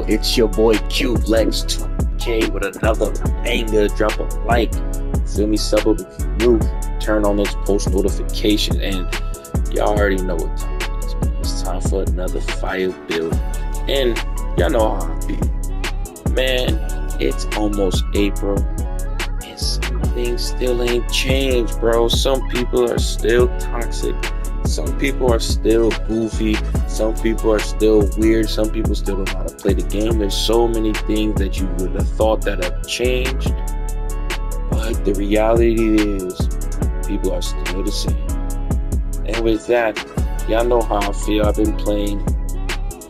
it's your boy Cube Lex 2K with another banger. Drop a like, feel me, sub up if you're new, turn on those post notifications, and y'all already know what time it is, man. It's time for another fire build, and y'all know how I be. Man, it's almost April, and some things still ain't changed, bro. Some people are still toxic. Some people are still goofy. Some people are still weird. Some people still don't know how to play the game. There's so many things that you would have thought that have changed. But the reality is, people are still the same. And with that, y'all know how I feel. I've been playing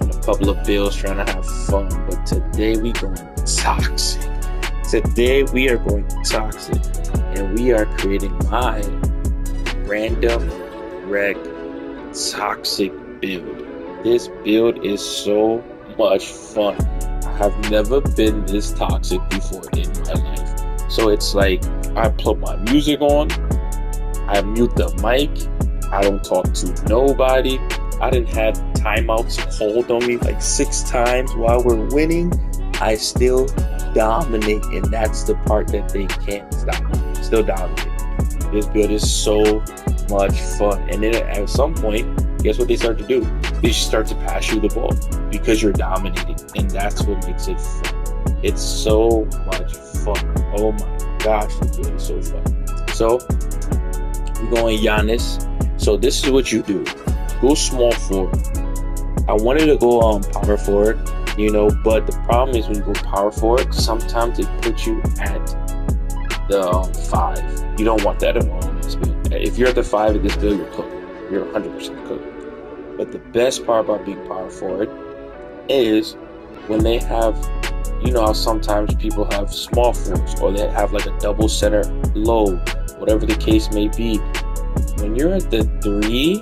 a couple of builds trying to have fun. But today we going toxic. Today we are going toxic. And we are creating my random wreck toxic build. This build is so much fun. I have never been this toxic before in my life. So it's like I put my music on, I mute the mic, I don't talk to nobody. I didn't have timeouts called on me like 6 times while we're winning. I still dominate, and that's the part that they can't stop. Still dominate. This build is so much fun. And then at some point, guess what they start to do? They start to pass you the ball because you're dominating, and that's what makes it fun. It's so much fun. Oh my gosh, this build is so fun. So we're going Giannis. So this is what you do: go small forward. I wanted to go power forward, but the problem is when you go power forward, sometimes they put you at the 5. You don't want that at all in this build. If you're at the 5 in this build, you're cooked. You're 100% cooked. But the best part about being power forward is when they have, how sometimes people have small forwards, or they have like a double center low, whatever the case may be. When you're at the 3,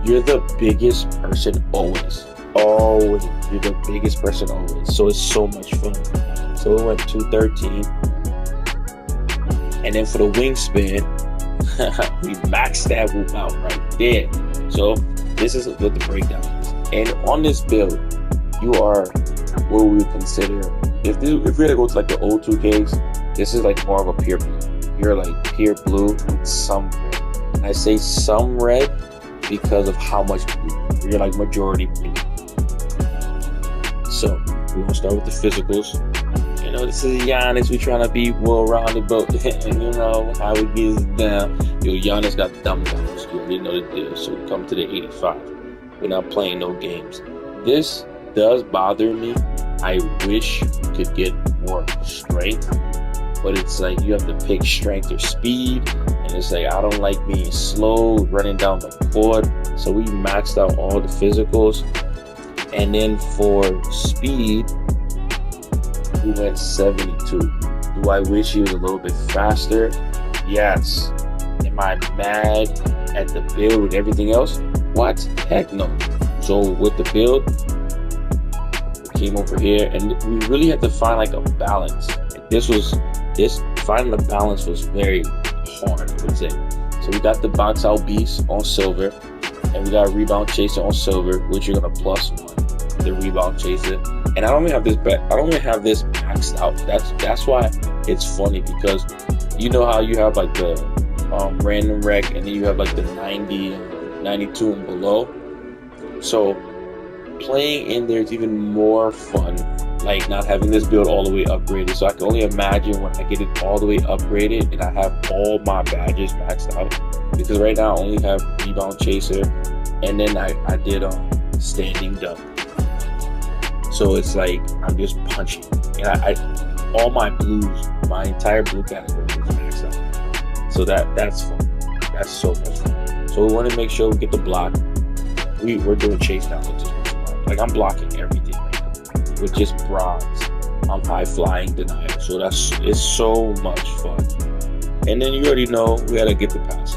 you're the biggest person always. Always. You're the biggest person always. So it's so much fun. So we went 213. And then for the wingspan, we maxed that whoop out right there. So this is what the breakdown is. And on this build, you are what we would consider, if we had to go to like the old 2Ks, this is like more of a pure blue. You're like pure blue with some red. And I say some red because of how much blue. You're like majority blue. So we're gonna start with the physicals. This is Giannis. We trying to be well-rounded, but and how it gets down. Giannis got the dumb-downs. You already know the deal. So we come to the 85. We're not playing no games. This does bother me. I wish you could get more strength, but it's like you have to pick strength or speed, and it's like I don't like being slow, running down the court. So we maxed out all the physicals, and then for speed, we went 72. Do I wish he was a little bit faster? Yes. Am I mad at the build with everything else? What? Heck no. So with the build, we came over here, and we really had to find like a balance. Finding the balance was very hard, I would say. So we got the box out beast on silver, and we got rebound chaser on silver, which you're gonna +1 the rebound chaser. And I don't even have this maxed out. That's why it's funny, because you know how you have like the random wreck, and then you have like the 90, 92 and below. So playing in there is even more fun, like not having this build all the way upgraded. So I can only imagine when I get it all the way upgraded and I have all my badges maxed out, because right now I only have rebound chaser, and then I did standing dunk. So it's like I'm just punching, and I all my blues, my entire blue category is maxed out. So that's fun. That's so much fun. So we want to make sure we get the block. We're doing chase down with just like I'm blocking everything right now with just bronze. I'm high flying denial. So it's so much fun. And then you already know we gotta get the pass.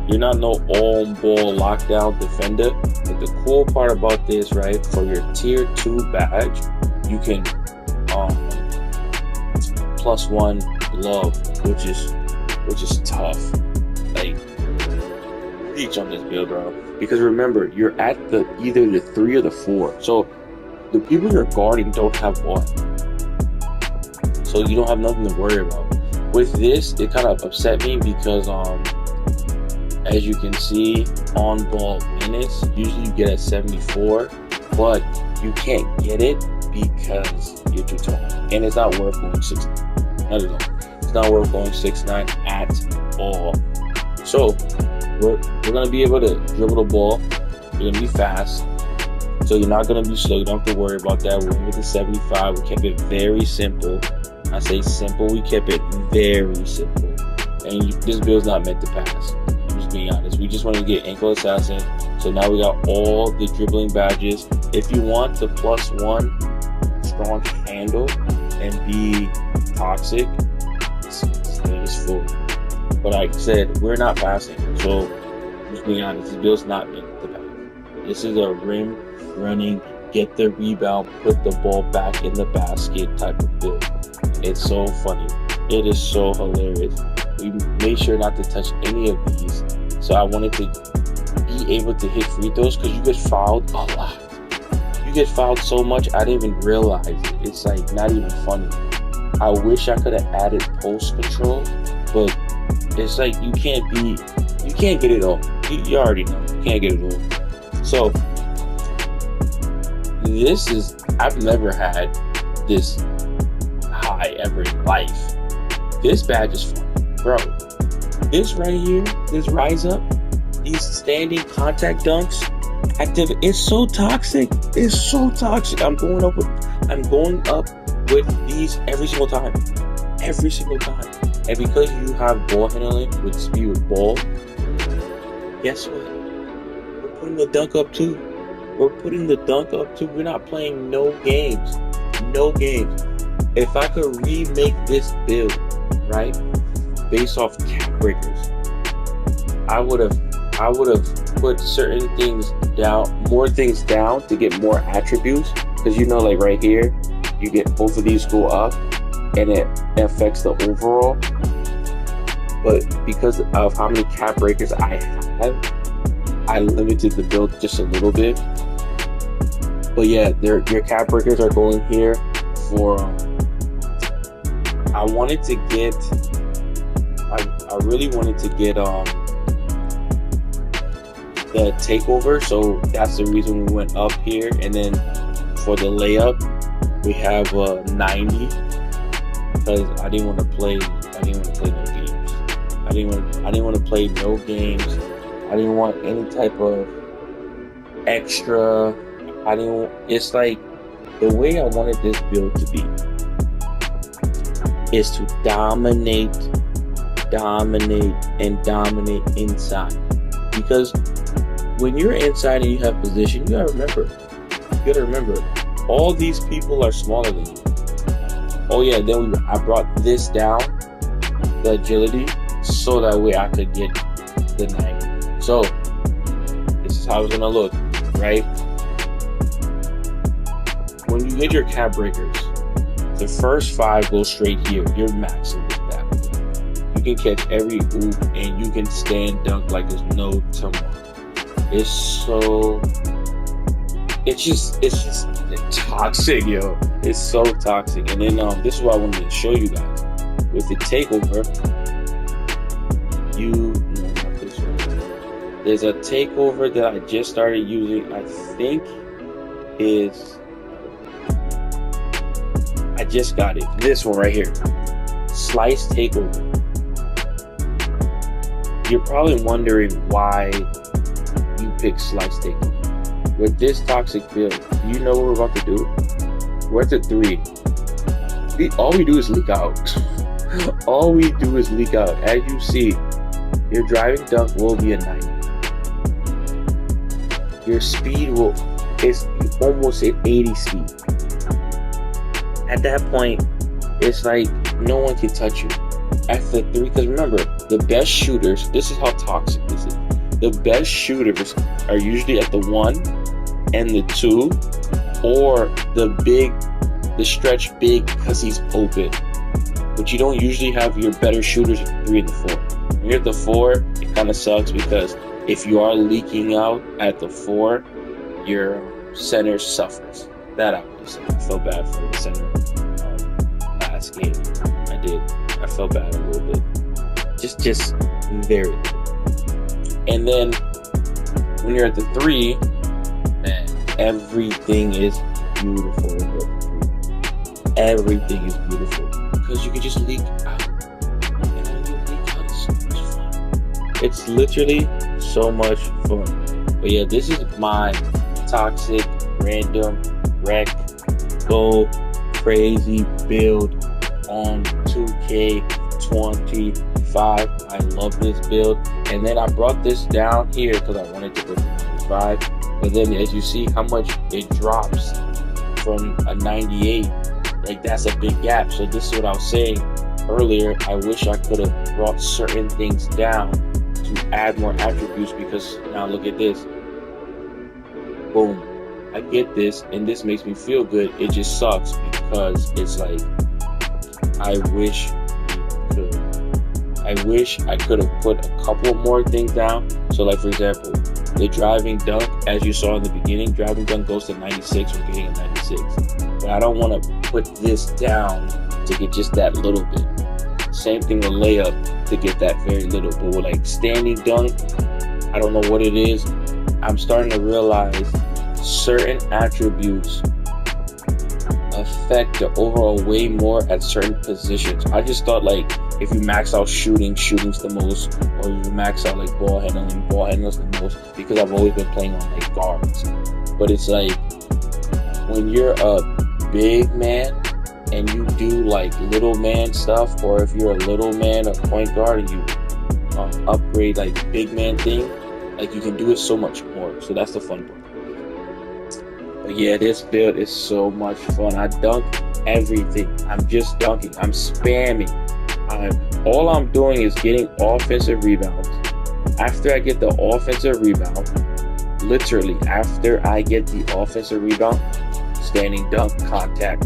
You're not no all-ball lockdown defender. But the cool part about this, right, for your tier 2 badge, you can +1 glove, which is tough. Like, reach on this build, bro. Because remember, you're at either the 3 or the 4. So the people you're guarding don't have ball, so you don't have nothing to worry about. With this, it kind of upset me because as you can see, on ball minutes, usually you get at 74, but you can't get it because you're too tall. And it's not worth going 6'9". Not at all. It's not worth going 6'9" at all. So we're gonna be able to dribble the ball. You're gonna be fast. So you're not gonna be slow. You don't have to worry about that. We're with the 75. We kept it very simple. I say simple, we kept it very simple. And this build's not meant to pass. Being honest, we just want to get ankle assassin. So now we got all the dribbling badges. If you want the +1 strong handle and be toxic, it's full. But like I said, we're not passing. So just being honest, this build's not meant to pass. This is a rim running, get the rebound, put the ball back in the basket type of build. It's so funny. It is so hilarious. We made sure not to touch any of these. So I wanted to be able to hit free throws because you get fouled a lot. You get fouled so much, I didn't even realize it. It's like not even funny. I wish I could have added post control, but it's like you can't get it all. You already know, you can't get it all. So I've never had this high ever in life. This badge is fun, bro. This right here, this rise up, these standing contact dunks, active. It's so toxic. It's so toxic. I'm going up with these every single time, And because you have ball handling with speed with ball, guess what? We're putting the dunk up too. We're not playing no games. If I could remake this build, right? Based off cap breakers, I would have put certain things down, more things down to get more attributes. Because like right here, you get both of these go up, and it affects the overall. But because of how many cap breakers I have, I limited the build just a little bit. But yeah, your cap breakers are going here for. I really wanted to get the takeover, so that's the reason we went up here. And then for the layup, we have 90 because I didn't want to play no games. I didn't want to play no games. I didn't want any type of extra. It's like the way I wanted this build to be is to dominate inside. Because when you're inside and you have position, you gotta remember, all these people are smaller than you. Oh yeah, then I brought this down, the agility, so that way I could get the 90. So this is how it's gonna look, right? When you hit your cap breakers, the first 5 go straight here. You're maxing this back. You can catch every oop and you can stand dunk like there's no tomorrow. It's just toxic, yo. It's so toxic. And then this is what I wanted to show you guys. With the takeover, there's a takeover that I just started using. I think I just got it. This one right here. Slice takeover. You're probably wondering why you pick slice takeover. With this toxic build, you know what we're about to do? We're at the 3. All we do is leak out. All we do is leak out. As you see, your driving dunk will be a 90. Your speed is almost at 80 speed. At that point, it's like no one can touch you. At the 3, because remember, the best shooters, this is how toxic this is. The best shooters are usually at the 1 and the 2, or the stretch big because he's open. But you don't usually have your better shooters at the 3 and the 4. When you're at the 4, it kind of sucks because if you are leaking out at the 4, your center suffers. That I would say. I felt bad for the center last game. I did. I felt bad a little bit. Just very little. And then when you're at the 3, man, everything is beautiful. Everything is beautiful because you can just leak out. And when you leak out, it's so much fun. It's literally so much fun. But yeah, this is my toxic, random, wreck, go crazy build on 2K25. I love this build. And then I brought this down here because I wanted to go to 95. But then as you see how much it drops from a 98, like that's a big gap. So this is what I was saying earlier. I wish I could have brought certain things down to add more attributes, because now look at this. Boom. I get this, and this makes me feel good. It just sucks because it's like I wish I could have put a couple more things down. So like for example, the driving dunk, as you saw in the beginning, driving dunk goes to 96 or getting a 96. But I don't want to put this down to get just that little bit. Same thing with layup to get that very little. But with like standing dunk, I don't know what it is. I'm starting to realize certain attributes affect the overall way more at certain positions. I just thought like if you max out shooting's the most, or you max out like ball handling's the most, because I've always been playing on like guards. But it's like when you're a big man and you do like little man stuff, or if you're a little man, a point guard, and you upgrade like big man thing, like you can do it so much more. So that's the fun part. But yeah, this build is so much fun. I dunk everything. I'm just dunking. I'm spamming. All I'm doing is getting offensive rebounds. After I get the offensive rebound, literally after I get the offensive rebound, standing dunk, contact.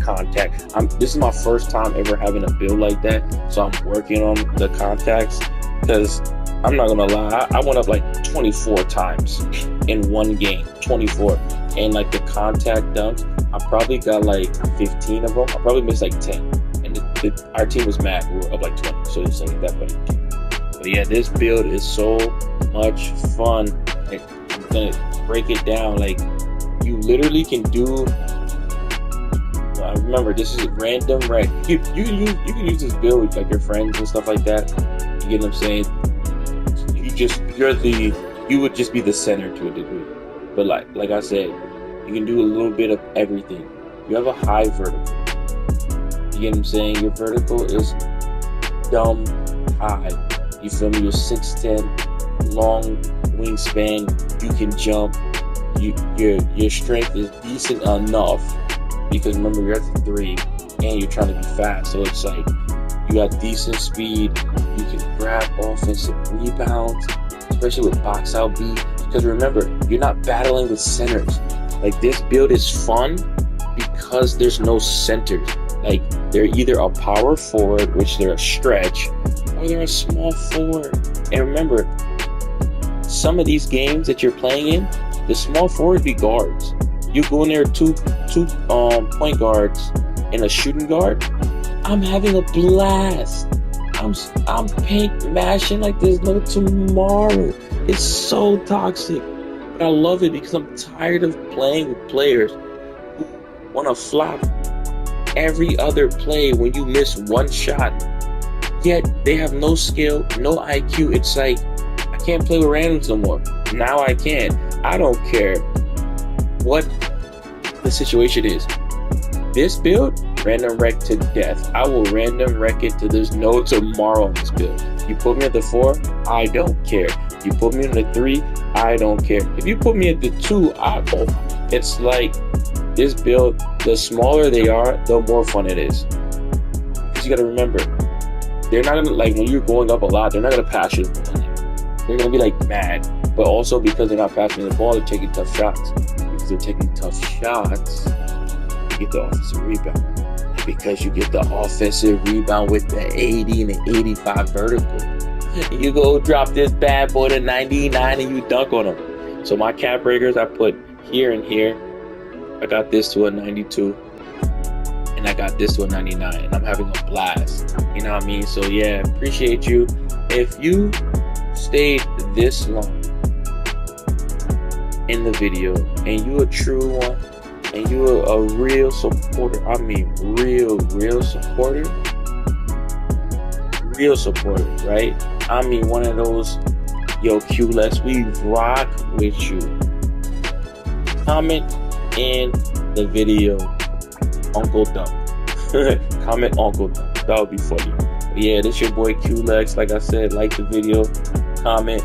This is my first time ever having a build like that, so I'm working on the contacts, because I'm not gonna lie, I went up like 24 times in one game, 24. And like the contact dunks, I probably got like 15 of them. I probably missed like 10. And our team was mad. We were up like 20. So it's like that funny. But yeah, this build is so much fun. Like, I'm gonna break it down. Like, you literally can do. Remember, this is random, right? You can use this build with like your friends and stuff like that. You get what I'm saying? You would just be the center to a degree. But like I said, you can do a little bit of everything. You have a high vertical. You get what I'm saying? Your vertical is dumb high. You feel me? You're 6'10", long wingspan. You can jump. Your strength is decent enough, because remember, you're at the 3 and you're trying to be fast. So it's like you got decent speed. You can grab offensive rebounds, especially with box out B. Because remember, you're not battling with centers. Like, this build is fun because there's no centers. Like, they're either a power forward, which they're a stretch, or they're a small forward. And remember, some of these games that you're playing in, the small forwards be guards. You go in there two point guards and a shooting guard. I'm having a blast. I'm paint mashing like there's no tomorrow. It's so toxic, but I love it because I'm tired of playing with players who want to flop every other play when you miss one shot, yet they have no skill, no IQ. It's like, I can't play with randoms no more. Now I can. I don't care what the situation is. This build, random wreck to death. I will random wreck it till there's no tomorrow on this build. You put me at the 4, I don't care. You put me in the 3, I don't care. If you put me at the 2, it's like this build, the smaller they are, the more fun it is. Because you gotta remember, they're not gonna, like, when you're going up a lot, they're not gonna pass you the ball. They're gonna be like mad. But also because they're not passing the ball, they're taking tough shots. Because they're taking tough shots, you get the offensive rebound. And because you get the offensive rebound with the 80 and the 85 vertical, you go drop this bad boy to 99 and you dunk on them. So my cap breakers I put here and here. I got this to a 92, and I got this to a 99, and I'm having a blast. You know what I mean? So yeah, appreciate you. If you stayed this long in the video, and you a true one, and you a real supporter, I mean real supporter, right? I mean one of those, yo, QLex, we rock with you. Comment in the video, Uncle Dunk. Comment Uncle Dunk. That would be funny. But yeah, this your boy QLex. Like I said, like the video, comment,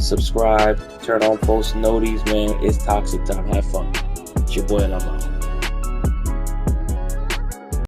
subscribe, turn on post notices, man. It's toxic time. Have fun. It's your boy, and I'm out.